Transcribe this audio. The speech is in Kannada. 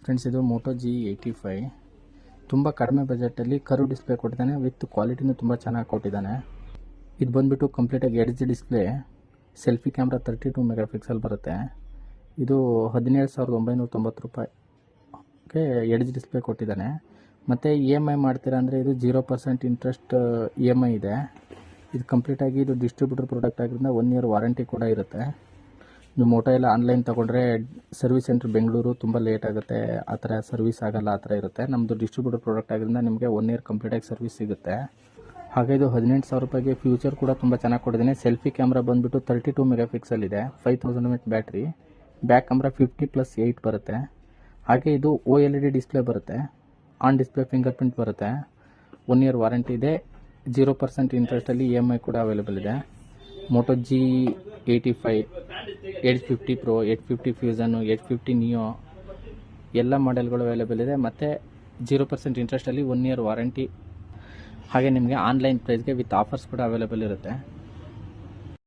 ಫ್ರೆಂಡ್ಸ್, ಇದು ಮೋಟೋ G85 ತುಂಬ ಕಡಿಮೆ ಬಜೆಟಲ್ಲಿ ಕರ್ವ್ ಡಿಸ್ಪ್ಲೇ ಕೊಟ್ಟಿದ್ದಾನೆ. ವಿತ್ ಕ್ವಾಲಿಟಿನೂ ತುಂಬ ಚೆನ್ನಾಗಿ ಕೊಟ್ಟಿದ್ದಾನೆ. ಇದು ಬಂದುಬಿಟ್ಟು ಕಂಪ್ಲೀಟಾಗಿ edge display, selfie camera 32 mega pixel ಬರುತ್ತೆ. ಇದು 17,990 ರೂಪಾಯಿಗೆ ಎಡ್ಜ್ ಡಿಸ್ಪ್ಲೇ ಕೊಟ್ಟಿದ್ದಾನೆ. ಮತ್ತು EMI ಮಾಡ್ತೀರಾ ಅಂದರೆ ಇದು 0% ಇಂಟ್ರೆಸ್ಟ್ EMI ಇದೆ. ಇದು ಕಂಪ್ಲೀಟಾಗಿ ಇದು ಡಿಸ್ಟ್ರಿಬ್ಯೂಟರ್ ಪ್ರಾಡಕ್ಟ್ ಆಗಿರೋದ್ರಿಂದ 1 ಇಯರ್ ವಾರಂಟಿ ಕೂಡ ಇರುತ್ತೆ. ನೀವು ಮೋಟೋ ಎಲ್ಲ ಆನ್ಲೈನ್ ತೊಗೊಂಡ್ರೆ ಸರ್ವಿಸ್ ಸೆಂಟ್ರ್ ಬೆಂಗಳೂರು ತುಂಬ ಲೇಟ್ ಆಗುತ್ತೆ, ಆ ಥರ ಸರ್ವಿಸ್ ಆಗೋಲ್ಲ, ಆ ಥರ ಇರುತ್ತೆ. ನಮ್ಮದು ಡಿಸ್ಟ್ರಿಬ್ಯೂಟರ್ ಪ್ರಾಡಕ್ಟ್ ಆಗಿರೋದ್ರಿಂದ ನಿಮಗೆ 1 ಇಯರ್ ಕಂಪ್ಲೀಟಾಗಿ ಸರ್ವಿಸ್ ಸಿಗುತ್ತೆ. ಹಾಗೆ ಇದು 18,000 ರೂಪಾಯಿಗೆ ಫ್ಯೂಚರ್ ಕೂಡ ತುಂಬ ಚೆನ್ನಾಗಿ ಕೊಟ್ಟಿದ್ದೀನಿ. ಸೆಲ್ಫಿ ಕ್ಯಾಮ್ರಾ ಬಂದುಬಿಟ್ಟು 32 ಮೆಗಾ ಪಿಕ್ಸೆಲ್ ಇದೆ, 5000 mAh ಬ್ಯಾಟ್ರಿ, ಬ್ಯಾಕ್ ಕ್ಯಾಮ್ರಾ 50+8 ಬರುತ್ತೆ. ಹಾಗೆ ಇದು OLED ಡಿಸ್ಪ್ಲೇ ಬರುತ್ತೆ, ಆನ್ ಡಿಸ್ಪ್ಲೇ ಫಿಂಗರ್ ಪ್ರಿಂಟ್ ಬರುತ್ತೆ, 1 ಇಯರ್ ವಾರಂಟಿ ಇದೆ, 0% ಇಂಟ್ರೆಸ್ಟಲ್ಲಿ EMI ಕೂಡ ಅವೈಲೇಬಲ್ ಇದೆ. ಮೋಟೋ G85, 850 Pro, 850 ಫ್ಯೂಸನ್ನು, 850 ನಿಯೋ ಎಲ್ಲ ಮಾಡೆಲ್ಗಳು ಅವೈಲೇಬಲ್ ಇದೆ. ಮತ್ತು 0% ಇಂಟ್ರೆಸ್ಟಲ್ಲಿ 1 ಇಯರ್ ವಾರಂಟಿ. ಹಾಗೆ ನಿಮಗೆ ಆನ್ಲೈನ್ ಪ್ರೈಸ್ಗೆ ವಿತ್ ಆಫರ್ಸ್ ಕೂಡ ಅವೈಲೇಬಲ್ ಇರುತ್ತೆ.